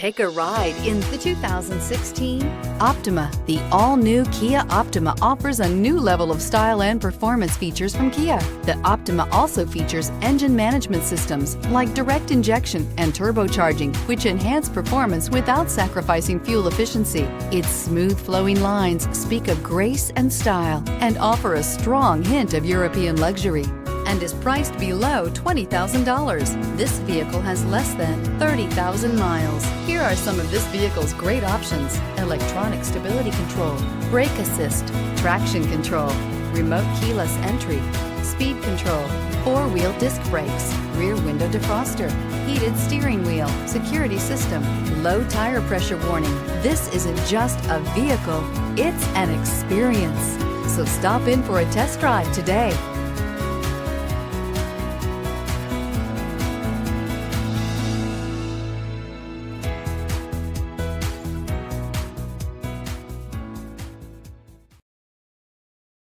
Take a ride in the 2016 Optima. The all-new Kia Optima offers a new level of style and performance features from Kia. The Optima also features engine management systems like direct injection and turbocharging, which enhance performance without sacrificing fuel efficiency. Its smooth flowing lines speak of grace and style and offer a strong hint of European luxury, and is priced below $20,000. This vehicle has less than 30,000 miles. Here are some of this vehicle's great options: electronic stability control, brake assist, traction control, remote keyless entry, speed control, four-wheel disc brakes, rear window defroster, heated steering wheel, security system, low tire pressure warning. This isn't just a vehicle, it's an experience. So stop in for a test drive today.